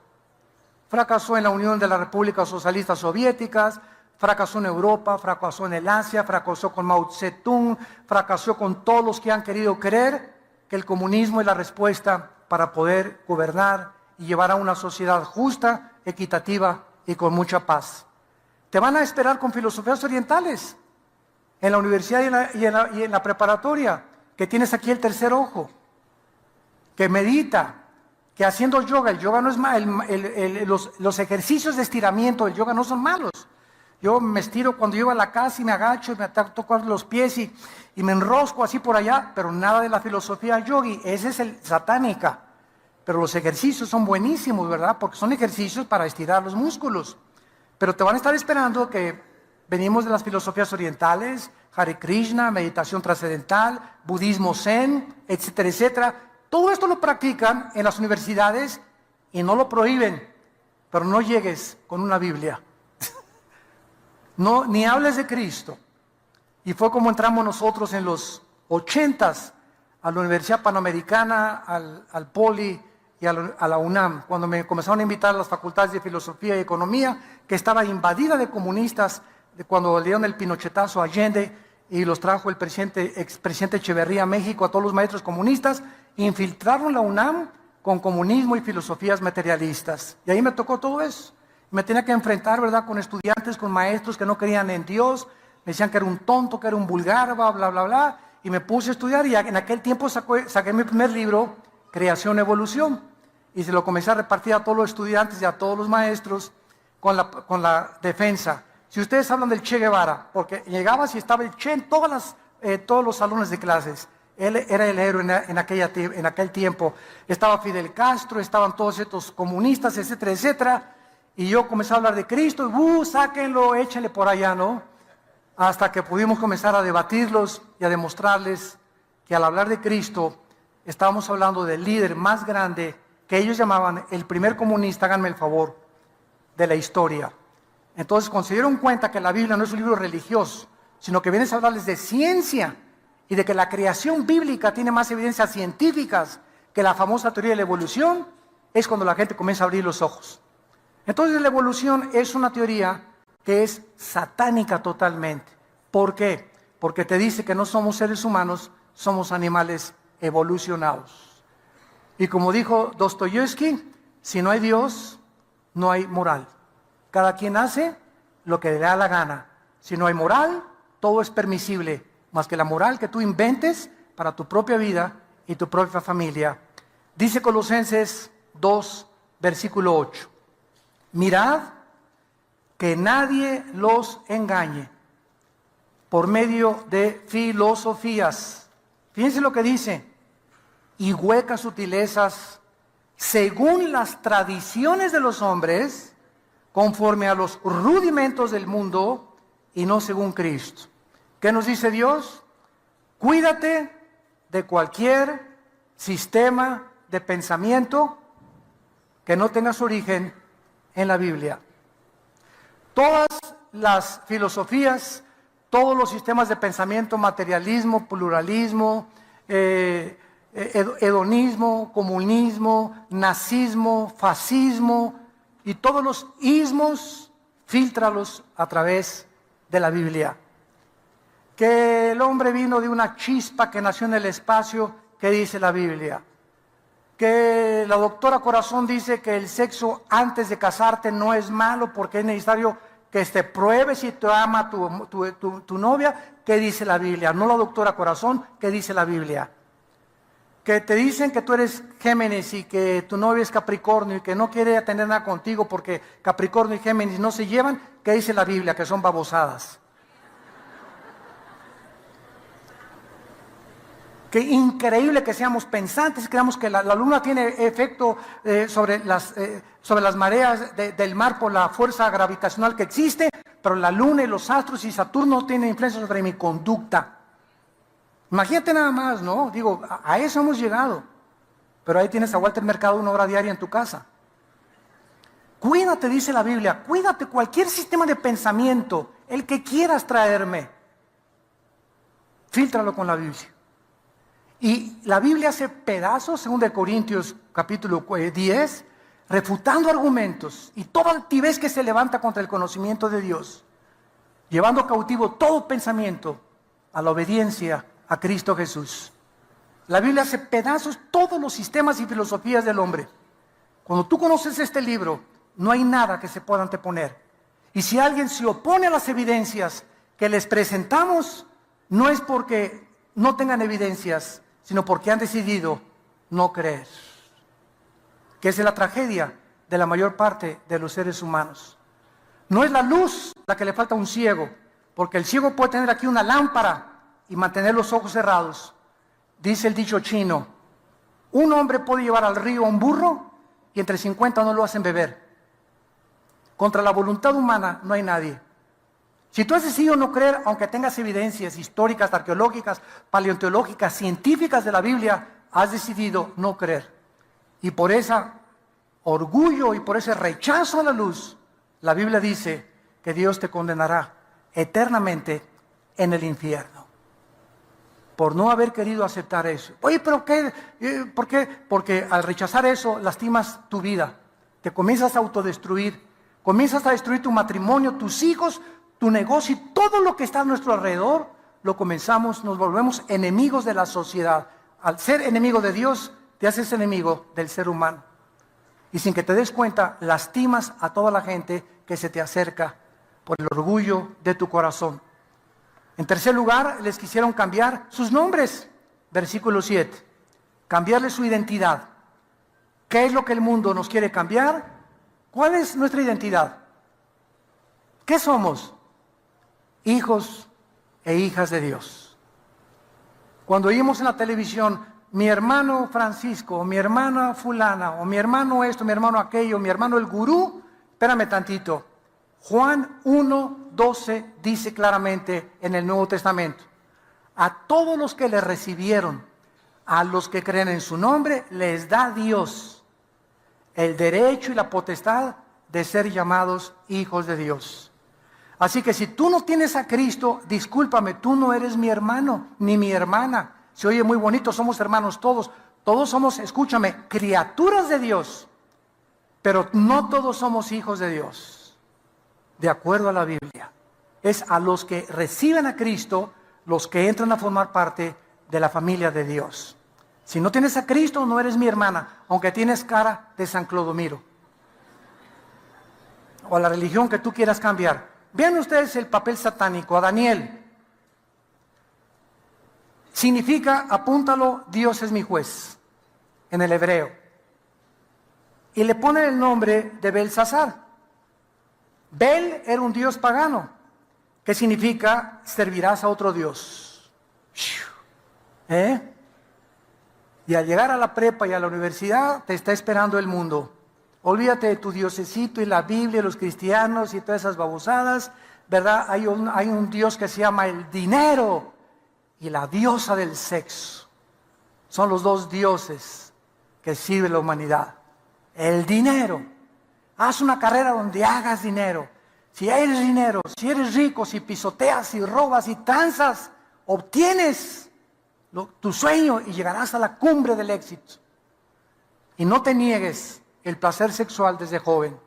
Fracasó en la Unión de las Repúblicas Socialistas Soviéticas, fracasó en Europa, fracasó en el Asia, fracasó con Mao Zedong, fracasó con todos los que han querido creer que el comunismo es la respuesta para poder gobernar y llevar a una sociedad justa, equitativa y con mucha paz. Te van a esperar con filosofías orientales en la universidad y en la preparatoria, que tienes aquí el tercer ojo, que medita, que haciendo yoga, el yoga no es malo, los ejercicios de estiramiento del yoga no son malos. Yo me estiro cuando llego a la casa y me agacho y me toco los pies y me enrosco así por allá, pero nada de la filosofía yogi, esa es el satánica. Pero los ejercicios son buenísimos, ¿verdad? Porque son ejercicios para estirar los músculos. Pero te van a estar esperando que venimos de las filosofías orientales, Hare Krishna, meditación trascendental, budismo zen, etcétera, etcétera. Todo esto lo practican en las universidades y no lo prohíben, pero no llegues con una Biblia. No, ni hables de Cristo. Y fue como entramos nosotros en los 80s a la Universidad Panamericana, al Poli y a la UNAM, cuando me comenzaron a invitar a las facultades de Filosofía y Economía, que estaba invadida de comunistas, cuando le dieron el pinochetazo a Allende y los trajo el expresidente Echeverría a México, a todos los maestros comunistas, infiltraron la UNAM con comunismo y filosofías materialistas. Y ahí me tocó todo eso. Me tenía que enfrentar, ¿verdad?, con estudiantes, con maestros que no creían en Dios, me decían que era un tonto, que era un vulgar, bla, bla, bla, bla, y me puse a estudiar y en aquel tiempo saqué mi primer libro, Creación, Evolución, y se lo comencé a repartir a todos los estudiantes y a todos los maestros con la defensa. Si ustedes hablan del Che Guevara, porque llegabas y estaba el Che en todos los salones de clases, él era el héroe en aquel tiempo, estaba Fidel Castro, estaban todos estos comunistas, etcétera, etcétera, y yo comencé a hablar de Cristo, sáquenlo, échenle por allá, ¿no? Hasta que pudimos comenzar a debatirlos y a demostrarles que al hablar de Cristo, estábamos hablando del líder más grande que ellos llamaban el primer comunista, háganme el favor, de la historia. Entonces, cuando se dieron cuenta que la Biblia no es un libro religioso, sino que viene a hablarles de ciencia y de que la creación bíblica tiene más evidencias científicas que la famosa teoría de la evolución, es cuando la gente comienza a abrir los ojos. Entonces, la evolución es una teoría que es satánica totalmente. ¿Por qué? Porque te dice que no somos seres humanos, somos animales evolucionados. Y como dijo Dostoyevsky, si no hay Dios, no hay moral. Cada quien hace lo que le da la gana. Si no hay moral, todo es permisible, más que la moral que tú inventes para tu propia vida y tu propia familia. Dice Colosenses 2, versículo 8. Mirad que nadie los engañe por medio de filosofías. Fíjense lo que dice. Y huecas sutilezas, según las tradiciones de los hombres, conforme a los rudimentos del mundo y no según Cristo. ¿Qué nos dice Dios? Cuídate de cualquier sistema de pensamiento que no tenga su origen en la Biblia. Todas las filosofías, todos los sistemas de pensamiento, materialismo, pluralismo, hedonismo, comunismo, nazismo, fascismo y todos los ismos, fíltralos a través de la Biblia. Que el hombre vino de una chispa que nació en el espacio, ¿qué dice la Biblia? Que la doctora Corazón dice que el sexo antes de casarte no es malo porque es necesario que te pruebes si te ama tu novia. ¿Qué dice la Biblia? No la doctora Corazón, ¿qué dice la Biblia? Que te dicen que tú eres Géminis y que tu novia es Capricornio y que no quiere tener nada contigo porque Capricornio y Géminis no se llevan. ¿Qué dice la Biblia? Que son babosadas. Qué increíble que seamos pensantes, creamos que la luna tiene efecto sobre las mareas del mar por la fuerza gravitacional que existe, pero la luna y los astros y Saturno tienen influencia sobre mi conducta. Imagínate nada más, ¿no? Digo, a eso hemos llegado. Pero ahí tienes a Walter Mercado 1 hora diaria en tu casa. Cuídate, dice la Biblia, cuídate cualquier sistema de pensamiento, el que quieras traerme. Fíltralo con la Biblia. Y la Biblia hace pedazos, 2 Corintios capítulo 10, refutando argumentos y toda altivez que se levanta contra el conocimiento de Dios, llevando cautivo todo pensamiento a la obediencia a Cristo Jesús. La Biblia hace pedazos todos los sistemas y filosofías del hombre. Cuando tú conoces este libro, no hay nada que se pueda anteponer. Y si alguien se opone a las evidencias que les presentamos, no es porque no tengan evidencias, sino porque han decidido no creer. Que esa es la tragedia de la mayor parte de los seres humanos. No es la luz la que le falta a un ciego, porque el ciego puede tener aquí una lámpara y mantener los ojos cerrados. Dice el dicho chino, un hombre puede llevar al río a un burro y entre 50 no lo hacen beber. Contra la voluntad humana no hay nadie. Si tú has decidido no creer, aunque tengas evidencias históricas, arqueológicas, paleontológicas, científicas de la Biblia, has decidido no creer. Y por ese orgullo y por ese rechazo a la luz, la Biblia dice que Dios te condenará eternamente en el infierno. Por no haber querido aceptar eso. Oye, ¿pero qué? ¿Por qué? Porque al rechazar eso, lastimas tu vida. Te comienzas a autodestruir. Comienzas a destruir tu matrimonio, tus hijos, tu negocio y todo lo que está a nuestro alrededor, nos volvemos enemigos de la sociedad. Al ser enemigo de Dios, te haces enemigo del ser humano. Y sin que te des cuenta, lastimas a toda la gente que se te acerca por el orgullo de tu corazón. En tercer lugar, les quisieron cambiar sus nombres. Versículo 7. Cambiarle su identidad. ¿Qué es lo que el mundo nos quiere cambiar? ¿Cuál es nuestra identidad? ¿Qué somos? Hijos e hijas de Dios. Cuando oímos en la televisión, mi hermano Francisco, o mi hermana fulana, o mi hermano esto, mi hermano aquello, mi hermano el gurú, espérame tantito. Juan 1:12 dice claramente en el Nuevo Testamento, a todos los que le recibieron, a los que creen en su nombre, les da Dios el derecho y la potestad de ser llamados hijos de Dios. Así que si tú no tienes a Cristo, discúlpame, tú no eres mi hermano, ni mi hermana. Se oye muy bonito, somos hermanos todos. Todos somos, escúchame, criaturas de Dios. Pero no todos somos hijos de Dios, de acuerdo a la Biblia. Es a los que reciben a Cristo, los que entran a formar parte de la familia de Dios. Si no tienes a Cristo, no eres mi hermana, aunque tienes cara de San Clodomiro. O a la religión que tú quieras cambiar. Vean ustedes el papel satánico, a Daniel. Significa, apúntalo, Dios es mi juez, en el hebreo. Y le ponen el nombre de Belsasar. Bel era un dios pagano, que significa servirás a otro dios. Y al llegar a la prepa y a la universidad, te está esperando el mundo. Olvídate de tu diosecito y la Biblia, los cristianos y todas esas babosadas, ¿verdad? Hay un Dios que se llama el dinero y la diosa del sexo. Son los dos dioses que sirve la humanidad. El dinero. Haz una carrera donde hagas dinero. Si eres dinero, si eres rico, si pisoteas, si robas y tranzas, obtienes tu sueño y llegarás a la cumbre del éxito. Y no te niegues el placer sexual desde joven.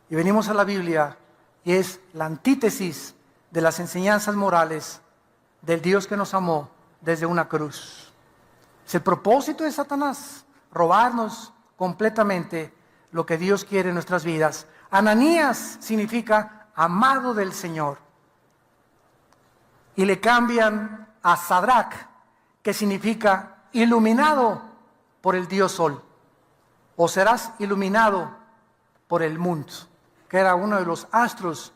Y venimos a la Biblia y es la antítesis de las enseñanzas morales del Dios que nos amó desde una cruz. Es el propósito de Satanás, robarnos completamente lo que Dios quiere en nuestras vidas. Ananías significa amado del Señor. Y le cambian a Sadrach, que significa iluminado por el Dios Sol. O serás iluminado por el mundo, que era uno de los astros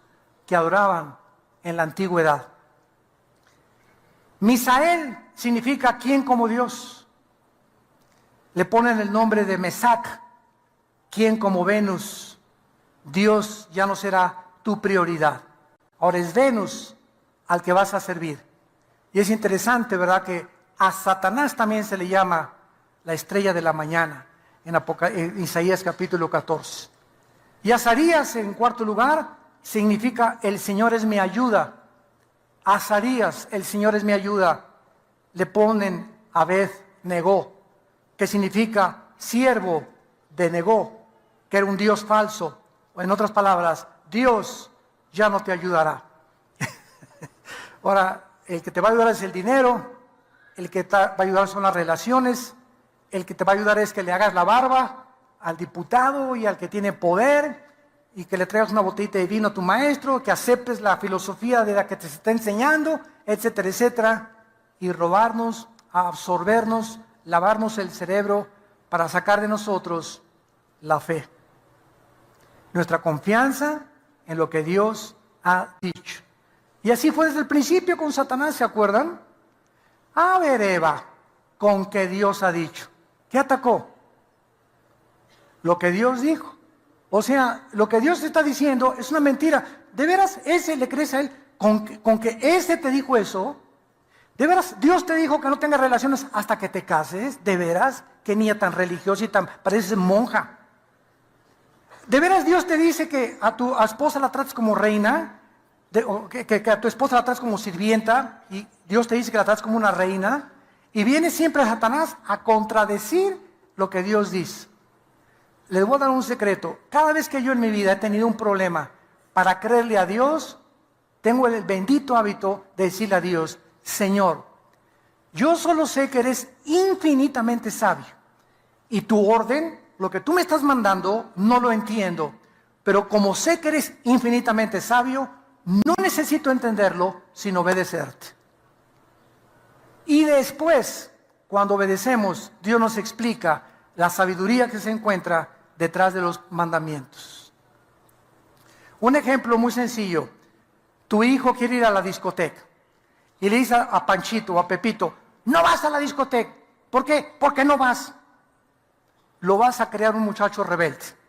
que adoraban en la antigüedad. Misael significa ¿quién como Dios? Le ponen el nombre de Mesac, ¿quién como Venus? Dios ya no será tu prioridad. Ahora es Venus al que vas a servir. Y es interesante, ¿verdad?, que a Satanás también se le llama la estrella de la mañana, en Isaías capítulo 14. Y Azarías, en cuarto lugar, significa el Señor es mi ayuda. Azarías, el Señor es mi ayuda. Le ponen Abed-Negó, que significa siervo de Negó, que era un Dios falso. O en otras palabras, Dios ya no te ayudará. Ahora, el que te va a ayudar es el dinero, el que te va a ayudar son las relaciones, el que te va a ayudar es que le hagas la barba al diputado y al que tiene poder, y que le traigas una botellita de vino a tu maestro, que aceptes la filosofía de la que te está enseñando, etcétera, etcétera, y robarnos, absorbernos, lavarnos el cerebro para sacar de nosotros la fe. Nuestra confianza en lo que Dios ha dicho. Y así fue desde el principio con Satanás, ¿se acuerdan? A ver, Eva, con que Dios ha dicho. ¿Qué atacó? Lo que Dios dijo. O sea, lo que Dios te está diciendo es una mentira. ¿De veras ese le crees a él? Con que ese te dijo eso. ¿De veras Dios te dijo que no tengas relaciones hasta que te cases? ¿De veras? Qué niña tan religiosa y tan pareces monja. ¿De veras Dios te dice que a tu esposa la trates como reina? Que a tu esposa la trates como sirvienta, y Dios te dice que la trates como una reina, y viene siempre Satanás a contradecir lo que Dios dice. Les voy a dar un secreto. Cada vez que yo en mi vida he tenido un problema para creerle a Dios, tengo el bendito hábito de decirle a Dios: Señor, yo solo sé que eres infinitamente sabio, y tu orden, lo que tú me estás mandando, no lo entiendo, pero como sé que eres infinitamente sabio, no necesito entenderlo, sino obedecerte. Y después, cuando obedecemos, Dios nos explica la sabiduría que se encuentra detrás de los mandamientos. Un ejemplo muy sencillo. Tu hijo quiere ir a la discoteca y le dice a Panchito o a Pepito: no vas a la discoteca. ¿Por qué? Porque no vas. Lo vas a crear un muchacho rebelde.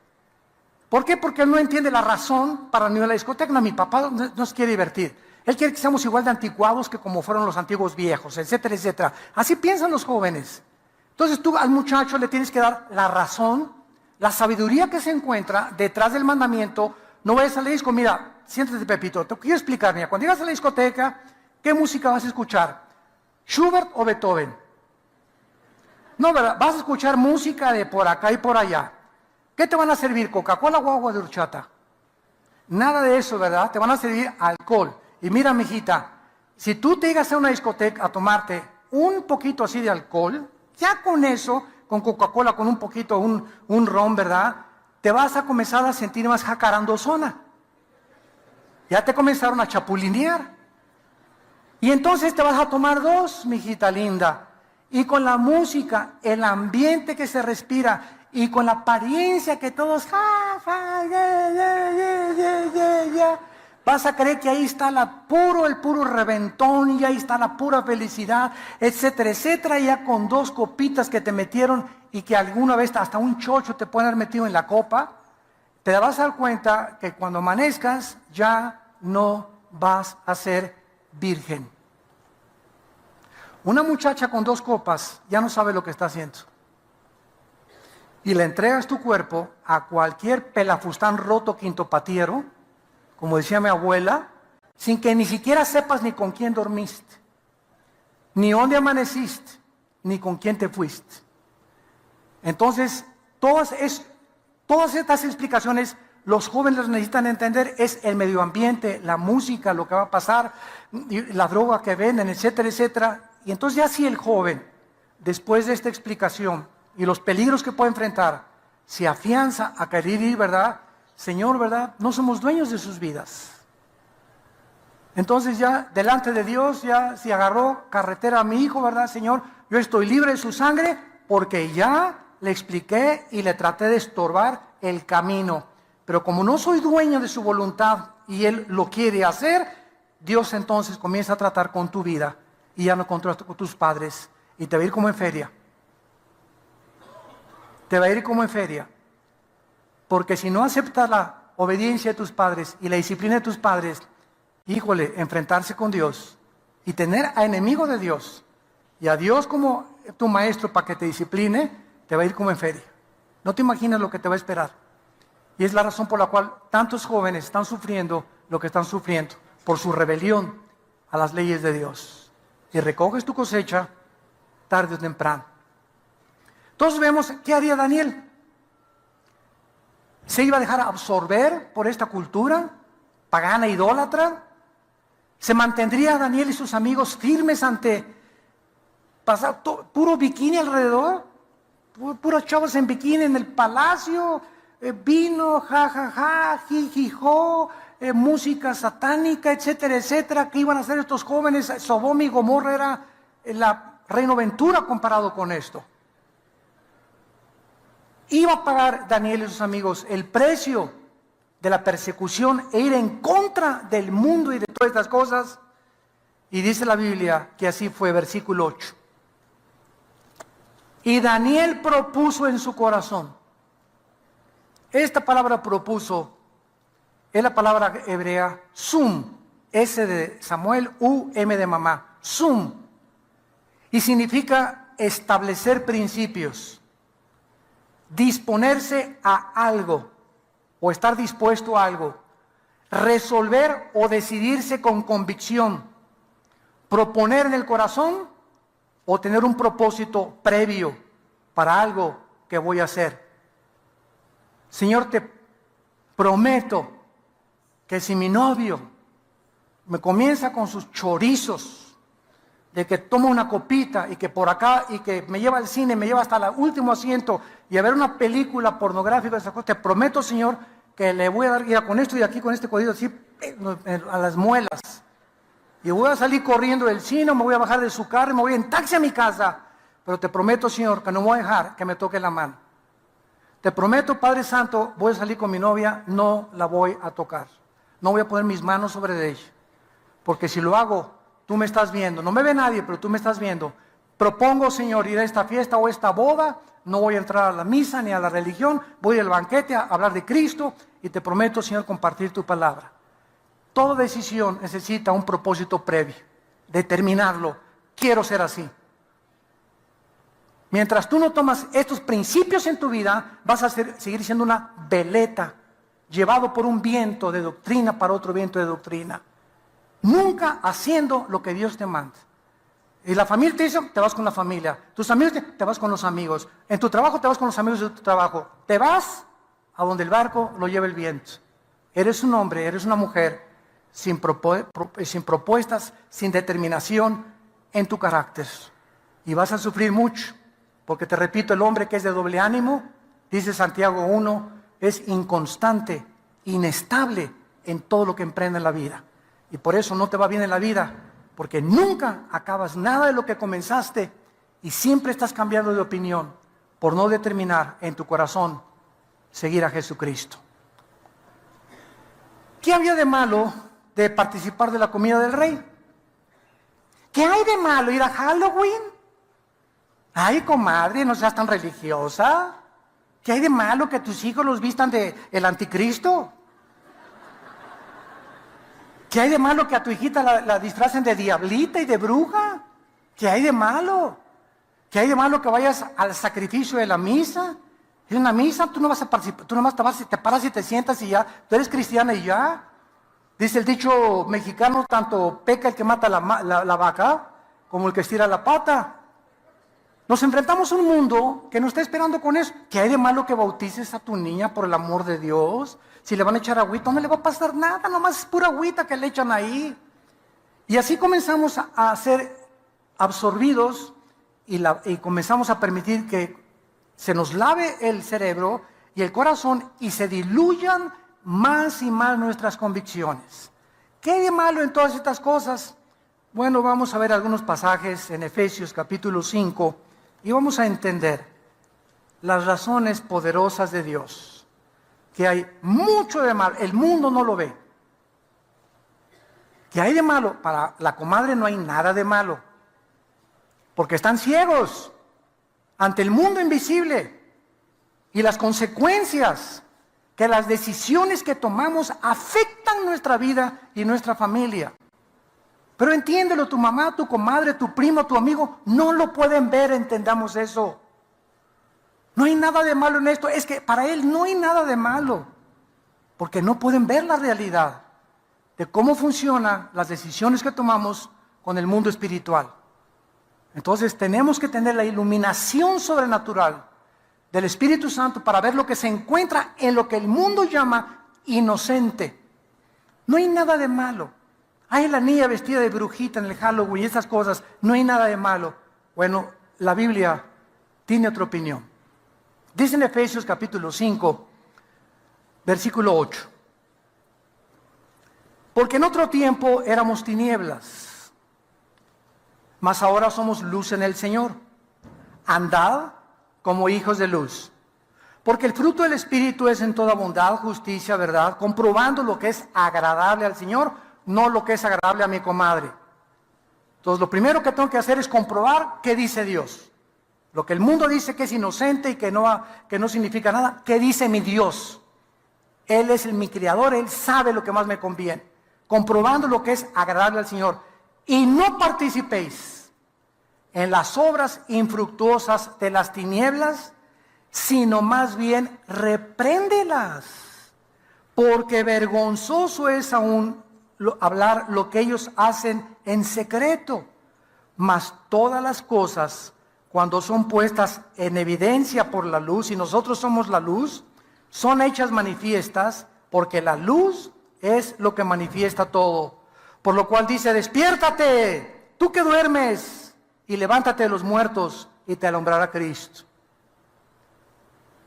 ¿Por qué? Porque él no entiende la razón para no ir a la discoteca. No, mi papá nos quiere divertir. Él quiere que seamos igual de anticuados que como fueron los antiguos viejos, etcétera, etcétera. Así piensan los jóvenes. Entonces tú al muchacho le tienes que dar la razón, la sabiduría que se encuentra detrás del mandamiento. No vayas a la disco. Mira, siéntate, Pepito, te quiero explicar. Mira, cuando llegas a la discoteca, ¿qué música vas a escuchar? ¿Schubert o Beethoven? No, ¿verdad? Vas a escuchar música de por acá y por allá. ¿Qué te van a servir? ¿Coca-Cola o agua de horchata? Nada de eso, ¿verdad? Te van a servir alcohol. Y mira, mijita, si tú te llegas a una discoteca a tomarte un poquito así de alcohol, ya con eso, con Coca-Cola, con un poquito, un ron, ¿verdad?, te vas a comenzar a sentir más jacarandozona. Ya te comenzaron a chapulinear. Y entonces te vas a tomar dos, mijita linda. Y con la música, el ambiente que se respira, y con la apariencia que todos vas a creer que ahí está el puro reventón, y ahí está la pura felicidad, etcétera, etcétera. Y ya con dos copitas que te metieron, y que alguna vez hasta un chocho te pueden haber metido en la copa, te vas a dar cuenta que cuando amanezcas ya no vas a ser virgen. Una muchacha con dos copas ya no sabe lo que está haciendo. Y le entregas tu cuerpo a cualquier pelafustán roto quintopatiero, como decía mi abuela, sin que ni siquiera sepas ni con quién dormiste, ni dónde amaneciste, ni con quién te fuiste. Entonces, todas estas explicaciones los jóvenes necesitan entender. Es el medio ambiente, la música, lo que va a pasar, la droga que venden, etcétera, etcétera. Y entonces ya si el joven, después de esta explicación y los peligros que puede enfrentar, se afianza a querer ir, ¿verdad? Señor, ¿verdad? No somos dueños de sus vidas. Entonces ya delante de Dios, ya si agarró carretera a mi hijo, ¿verdad? Señor, yo estoy libre de su sangre porque ya le expliqué y le traté de estorbar el camino. Pero como no soy dueño de su voluntad y Él lo quiere hacer, Dios entonces comienza a tratar con tu vida. y ya no controlas con tus padres y te va a ir como en feria. Te va a ir como en feria. Porque si no aceptas la obediencia de tus padres y la disciplina de tus padres, híjole, enfrentarse con Dios y tener a enemigo de Dios y a Dios como tu maestro para que te discipline, te va a ir como en feria. No te imaginas lo que te va a esperar. Y es la razón por la cual tantos jóvenes están sufriendo lo que están sufriendo, por su rebelión a las leyes de Dios. Y recoges tu cosecha tarde o temprano. Entonces vemos, ¿qué haría Daniel? ¿Se iba a dejar absorber por esta cultura pagana, idólatra? ¿Se mantendría Daniel y sus amigos firmes ante pasar puro bikini alrededor? Puros chavos en bikini en el palacio, vino, jajaja, jijijo, música satánica, etcétera, etcétera. ¿Qué iban a hacer estos jóvenes? Sodoma y Gomorra era la Reino Ventura comparado con esto. Iba a pagar Daniel y sus amigos el precio de la persecución e ir en contra del mundo y de todas estas cosas. Y dice la Biblia que así fue, versículo 8. Y Daniel propuso en su corazón. Esta palabra propuso es la palabra hebrea sum, S de Samuel, U, M de mamá, sum. Y significa establecer principios, disponerse a algo o estar dispuesto a algo, resolver o decidirse con convicción, proponer en el corazón o tener un propósito previo para algo que voy a hacer. Señor, te prometo que si mi novio me comienza con sus chorizos, de que toma una copita y que por acá y que me lleva al cine, me lleva hasta el último asiento y a ver una película pornográfica, esa cosa, te prometo, Señor, que le voy a dar ya con esto y aquí con este codito así a las muelas. Y voy a salir corriendo del cine, me voy a bajar de su carro y me voy en taxi a mi casa. Pero te prometo, Señor, que no voy a dejar que me toque la mano. Te prometo, Padre Santo, voy a salir con mi novia, no la voy a tocar. No voy a poner mis manos sobre ella. Porque si lo hago, tú me estás viendo. No me ve nadie, pero tú me estás viendo. Propongo, Señor, ir a esta fiesta o esta boda. No voy a entrar a la misa ni a la religión. Voy al banquete a hablar de Cristo. Y te prometo, Señor, compartir tu palabra. Toda decisión necesita un propósito previo. Determinarlo. Quiero ser así. Mientras tú no tomas estos principios en tu vida, vas a seguir siendo una veleta, llevado por un viento de doctrina para otro viento de doctrina. Nunca haciendo lo que Dios te manda. Y la familia te dice, te vas con la familia. Tus amigos te vas con los amigos. En tu trabajo te vas con los amigos de tu trabajo. Te vas a donde el barco lo lleva el viento. Eres un hombre, eres una mujer sin propuestas, sin determinación en tu carácter. Y vas a sufrir mucho. Porque te repito, el hombre que es de doble ánimo, dice Santiago 1, es inconstante, inestable en todo lo que emprende en la vida. Y por eso no te va bien en la vida, porque nunca acabas nada de lo que comenzaste y siempre estás cambiando de opinión por no determinar en tu corazón seguir a Jesucristo. ¿Qué había de malo de participar de la comida del rey? ¿Qué hay de malo ir a Halloween? Ay, comadre, no seas tan religiosa. ¿Qué hay de malo que tus hijos los vistan de el anticristo? ¿Qué hay de malo que a tu hijita la disfracen de diablita y de bruja? ¿Qué hay de malo? ¿Qué hay de malo que vayas al sacrificio de la misa? En una misa tú no vas a participar, tú nomás te paras y te sientas y ya, tú eres cristiana y ya. Dice el dicho mexicano, tanto peca el que mata la vaca como el que estira la pata. Nos enfrentamos a un mundo que nos está esperando con eso. ¿Qué hay de malo que bautices a tu niña por el amor de Dios? Si le van a echar agüita, no le va a pasar nada, nomás es pura agüita que le echan ahí. Y así comenzamos a ser absorbidos y comenzamos a permitir que se nos lave el cerebro y el corazón y se diluyan más y más nuestras convicciones. ¿Qué hay de malo en todas estas cosas? Bueno, vamos a ver algunos pasajes en Efesios capítulo 5 y vamos a entender las razones poderosas de Dios. Que hay mucho de malo, el mundo no lo ve. ¿Qué hay de malo? Para la comadre no hay nada de malo. porque están ciegos ante el mundo invisible y las consecuencias que las decisiones que tomamos afectan nuestra vida y nuestra familia. Pero entiéndelo, tu mamá, tu comadre, tu primo, tu amigo, no lo pueden ver, entendamos eso. No hay nada de malo en esto, es que para él no hay nada de malo, porque no pueden ver la realidad de cómo funcionan las decisiones que tomamos con el mundo espiritual. Entonces tenemos que tener la iluminación sobrenatural del Espíritu Santo para ver lo que se encuentra en lo que el mundo llama inocente. No hay nada de malo. Hay la niña vestida de brujita en el Halloween y esas cosas, no hay nada de malo. Bueno, la Biblia tiene otra opinión. Dice en Efesios capítulo 5, versículo 8. Porque en otro tiempo éramos tinieblas, mas ahora somos luz en el Señor. Andad como hijos de luz. Porque el fruto del Espíritu es en toda bondad, justicia, verdad, comprobando lo que es agradable al Señor, no lo que es agradable a mi comadre. Entonces lo primero que tengo que hacer es comprobar qué dice Dios. Lo que el mundo dice que es inocente y que no significa nada, ¿qué dice mi Dios? Él es mi creador, Él sabe lo que más me conviene. Comprobando lo que es agradable al Señor. Y no participéis en las obras infructuosas de las tinieblas, sino más bien repréndelas. Porque vergonzoso es aún hablar lo que ellos hacen en secreto. Mas todas las cosas, cuando son puestas en evidencia por la luz, y nosotros somos la luz, son hechas manifiestas, porque la luz es lo que manifiesta todo. Por lo cual dice, despiértate, tú que duermes, y levántate de los muertos, y te alumbrará Cristo.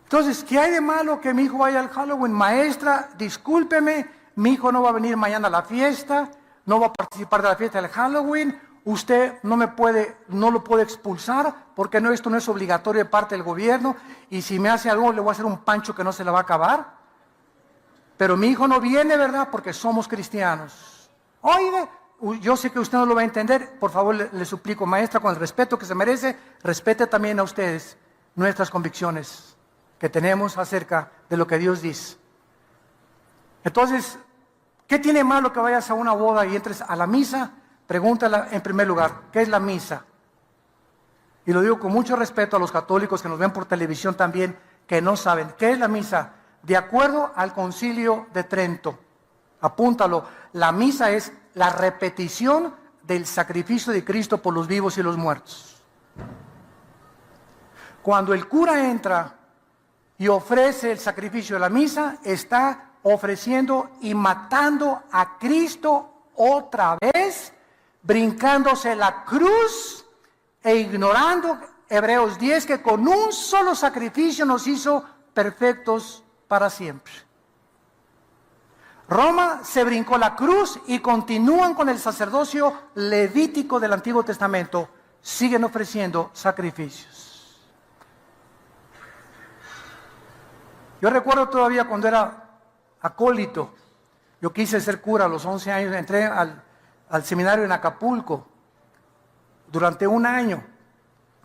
Entonces, ¿qué hay de malo que mi hijo vaya al Halloween? Maestra, discúlpeme, mi hijo no va a venir mañana a la fiesta, no va a participar de la fiesta del Halloween. Usted no lo puede expulsar, porque esto no es obligatorio de parte del gobierno, y si me hace algo le voy a hacer un pancho que no se le va a acabar. Pero mi hijo no viene, ¿verdad? Porque somos cristianos. Oiga, yo sé que usted no lo va a entender, por favor le suplico, maestra, con el respeto que se merece, respete también a ustedes nuestras convicciones que tenemos acerca de lo que Dios dice. Entonces, ¿qué tiene malo que vayas a una boda y entres a la misa? Pregúntala en primer lugar, ¿qué es la misa? Y lo digo con mucho respeto a los católicos que nos ven por televisión también, que no saben, ¿qué es la misa? De acuerdo al Concilio de Trento, apúntalo, la misa es la repetición del sacrificio de Cristo por los vivos y los muertos. Cuando el cura entra y ofrece el sacrificio de la misa, está ofreciendo y matando a Cristo otra vez, brincándose la cruz e ignorando Hebreos 10, que con un solo sacrificio nos hizo perfectos para siempre. Roma se brincó la cruz y continúan con el sacerdocio levítico del Antiguo Testamento. Siguen ofreciendo sacrificios. Yo recuerdo todavía cuando era acólito, yo quise ser cura a los 11 años, entré al seminario en Acapulco durante un año,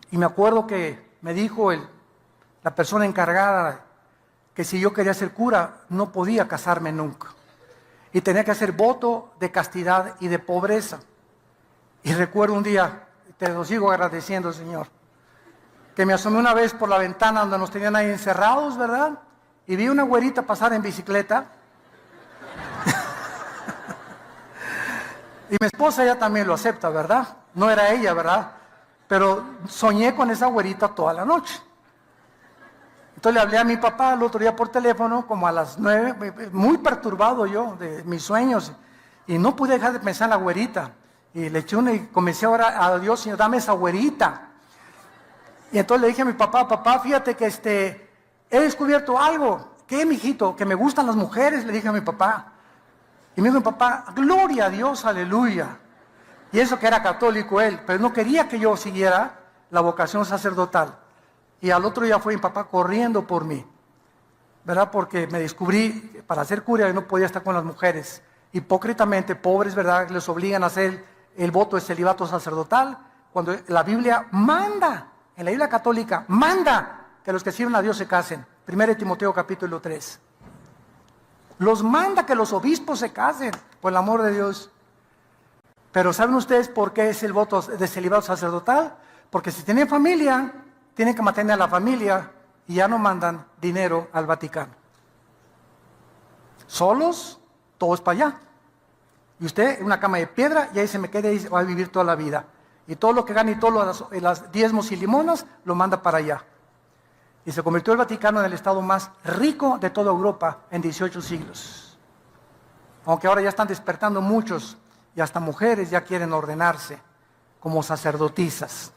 y me acuerdo que me dijo la persona encargada que si yo quería ser cura no podía casarme nunca y tenía que hacer voto de castidad y de pobreza. Y recuerdo un día, te lo sigo agradeciendo, Señor, que me asomé una vez por la ventana donde nos tenían ahí encerrados, ¿verdad? Y vi una güerita pasar en bicicleta. Y mi esposa ya también lo acepta, ¿verdad? No era ella, ¿verdad? Pero soñé con esa güerita toda la noche. Entonces le hablé a mi papá el otro día por teléfono, como a las 9, muy perturbado yo de mis sueños, y no pude dejar de pensar en la güerita. Y le eché y comencé a orar a Dios, Señor, dame esa güerita. Y entonces le dije a mi papá, papá, fíjate que he descubierto algo. ¿Qué, mijito? Que me gustan las mujeres, le dije a mi papá. Y me dijo mi papá, gloria a Dios, aleluya. Y eso que era católico él, pero no quería que yo siguiera la vocación sacerdotal. Y al otro día fue mi papá corriendo por mí, ¿verdad? Porque me descubrí para ser cura y no podía estar con las mujeres. Hipócritamente, pobres, ¿verdad? Les obligan a hacer el voto de celibato sacerdotal, cuando la Biblia manda, en la Biblia católica, manda que los que sirven a Dios se casen. 1 Timoteo capítulo 3. Los manda que los obispos se casen, por el amor de Dios. Pero ¿saben ustedes por qué es el voto de celibato sacerdotal? Porque si tienen familia, tienen que mantener a la familia y ya no mandan dinero al Vaticano. Solos, todos para allá. Y usted en una cama de piedra y ahí se me queda y va a vivir toda la vida. Y todo lo que gane y todos los diezmos y limonas lo manda para allá. Y se convirtió el Vaticano en el estado más rico de toda Europa en 18 siglos. Aunque ahora ya están despertando muchos y hasta mujeres ya quieren ordenarse como sacerdotisas.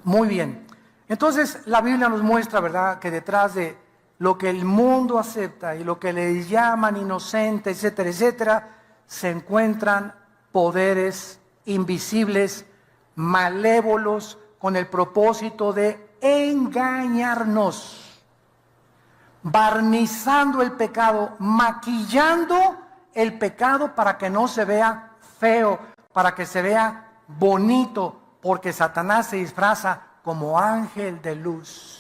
Muy bien. Entonces la Biblia nos muestra, ¿verdad?, que detrás de lo que el mundo acepta y lo que le llaman inocente, etcétera, etcétera, se encuentran poderes invisibles, malévolos, con el propósito de engañarnos, barnizando el pecado, maquillando el pecado para que no se vea feo, para que se vea bonito, porque Satanás se disfraza como ángel de luz.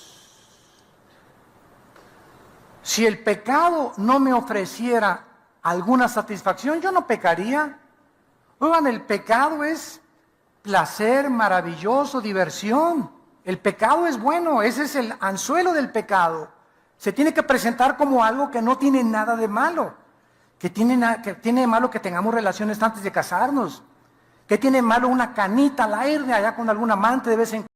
Si el pecado no me ofreciera alguna satisfacción, yo no pecaría. Oigan, el pecado es placer maravilloso, diversión. El pecado es bueno, ese es el anzuelo del pecado. Se tiene que presentar como algo que no tiene nada de malo. Que tiene de malo que tengamos relaciones antes de casarnos. Que tiene de malo una canita al aire allá con algún amante de vez en cuando.